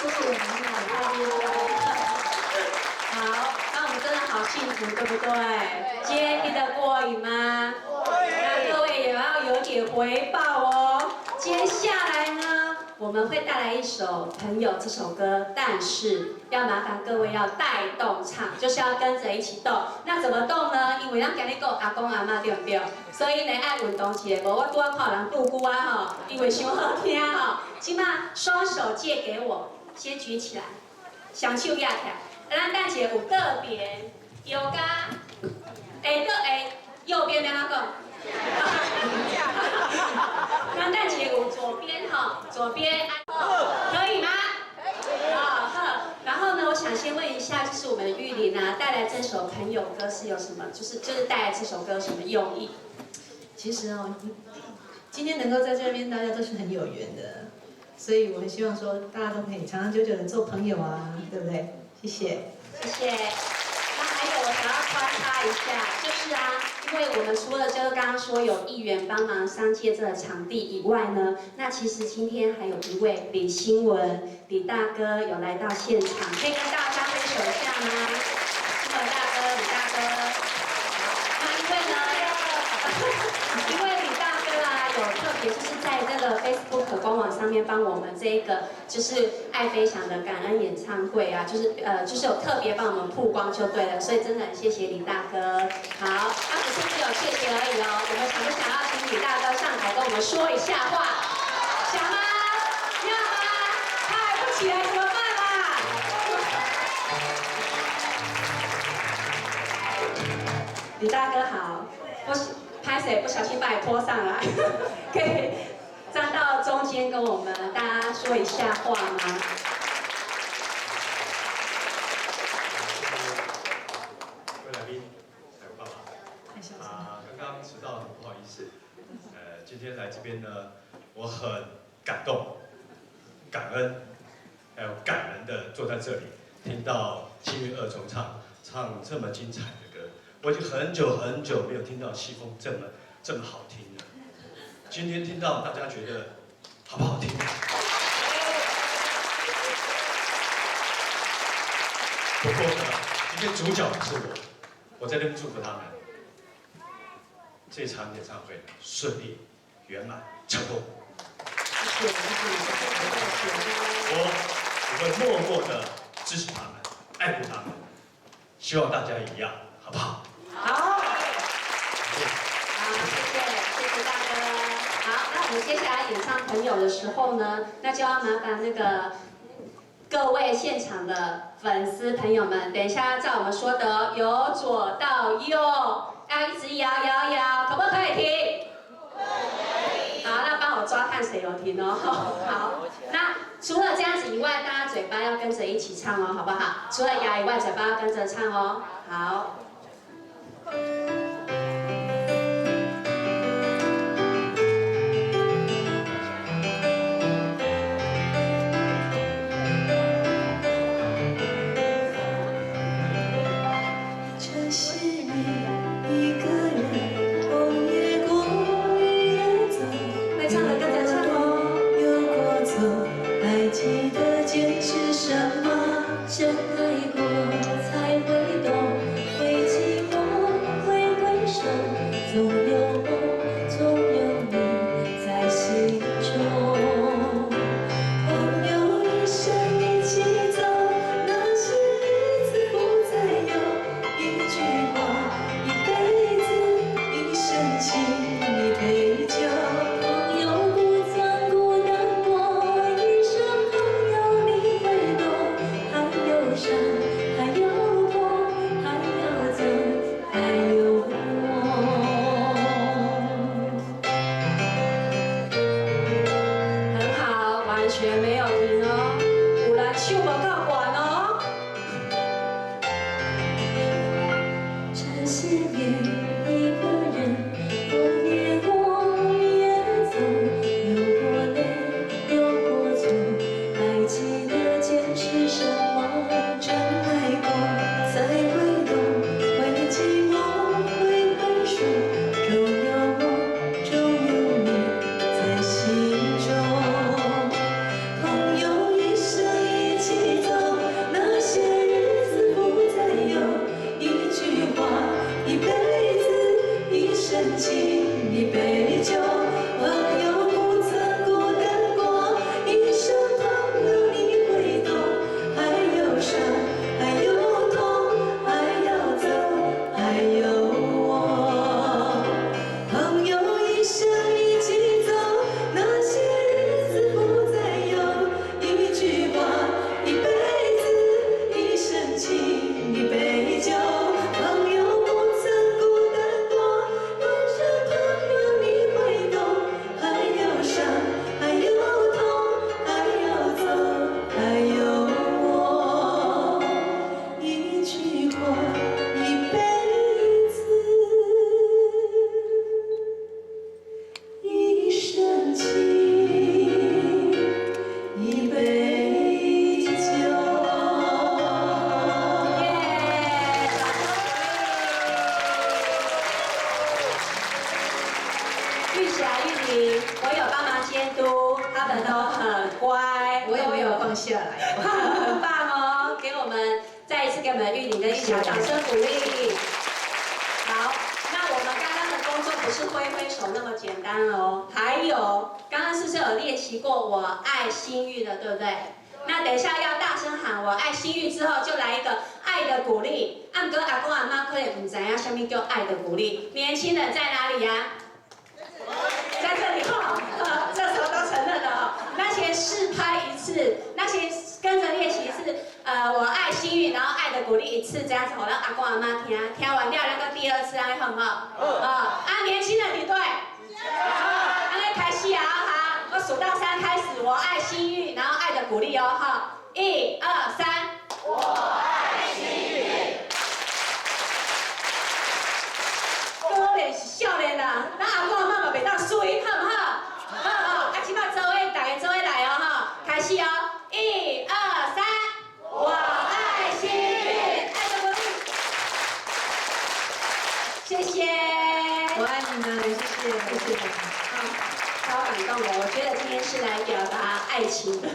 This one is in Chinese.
谢谢你们好漂亮。好，那我们真的好幸福，对不对？今天听得过瘾吗？那各位也要有点回报哦。接下来呢，我们会带来一首《朋友》这首歌，但是要麻烦各位要带动唱，就是要跟着一起动。那怎么动呢？因为咱今日讲阿公阿嬷对不对？所以呢爱运动一下，无我拄仔看人拄久啊吼，因为伤好听吼。即马双手借给我，先举起来，双手压起来。咱等一下有倒边、右加下右边要安怎讲？咱等一下有左边哈，左边可以吗？好，然后呢，我想先问一下，就是我们的玉玲啊，带来这首《朋友歌》是有什么？就是带来这首歌有什么用意？其实哦，今天能够在这边，大家都是很有缘的，所以我很希望说，大家都可以长长久久的做朋友啊，对不对？谢谢，谢谢。那还有，我想要穿插一下，就是啊，因为我们除了就是刚刚说有议员帮忙商借这个场地以外呢，那其实今天还有一位李新文李大哥有来到现场，可以跟大家挥手一下吗？新文大哥，李大哥。那因为呢，因为李大哥啊有特别就是在这个 Facebook 官网上面帮我们这个就是爱飞翔的感恩演唱会啊，就是有特别帮我们曝光就对了，所以真的很谢谢李大哥。好，那不是只有谢谢而已哦，我们想不想要请李大哥上台跟我们说一下话？想吗？要吗？他还不起来怎么办啦？李大哥好，拍谁不小心把你拖上来，可以站到中间跟我们大家说一下话吗？各位来宾，还有爸爸，刚刚迟到，很不好意思。今天来这边呢，我很感动、感恩，还有感人的坐在这里，听到七月二重唱这么精彩的歌，我已经很久没有听到西风这么好听了。今天听到大家觉得好不好听？不过呢，今天主角是我在这边祝福他们，这场演唱会顺利、圆满、成功。我会默默的支持他们，爱护他们，希望大家一样，好不好？好，谢谢大哥。好，那我们接下来演唱《朋友》的时候呢，那就要麻烦那个各位现场的粉丝朋友们，等一下照我们说的由左到右，要一直摇，可不可以停？好，那帮我抓看谁有停哦。好，那除了这样子以外，大家嘴巴要跟着一起唱哦，好不好？除了摇以外，嘴巴要跟着唱哦。好。这是你一个人风也过雨也走，会唱的跟着唱哦。有过错，还记得坚持什么？真爱过才会懂，会寂寞会回首，总有我，总有你在心中。朋友一生一起走，那些日子不再有。一句话，一辈子，一生情，一杯酒。朋友不曾孤单过，一生朋友你会懂。还有伤，还有痛，还要走，还有我。很好，完全没有停哦，有人手无够悬哦。这些年一个人，风也过，雨也走，流过泪，流过错，还记得坚持什么？真爱过才会懂，会寂寞，会分手，终有我，终有你在心中。朋们都很乖，我也没有放下来。很棒哦！给我们再一次给我们的玉玲跟玉霞掌声鼓励。好，那我们刚刚的工作不是挥挥手那么简单哦，还有刚刚是不是有练习过我爱心玉的，对不对？那等一下要大声喊我爱心玉之后，就来一个爱的鼓励。按哥阿公阿妈可能不知道下面叫爱的鼓励。年轻人在哪里呀？在这里哈，这时候都承认了哦。那些试拍一次，那些跟着练习一次，我爱心玉，然后爱的鼓励一次，这样子好让阿公阿妈听，听完了那个第二次，安好不好？年轻人你对，安尼开始啊哈，我数到3开始，我爱心玉，然后爱的鼓励哦哈，1、2、3，我爱心玉。可怜是少年人，咱阿公阿妈嘛袂当衰，好不好？好，啊，即摆做伙，大家做伙来哦哈，开始哦，1、2、3，我爱心玉，爱的鼓励，谢谢。我爱你们，谢谢。超感动的，我觉得今天是来表达爱情的。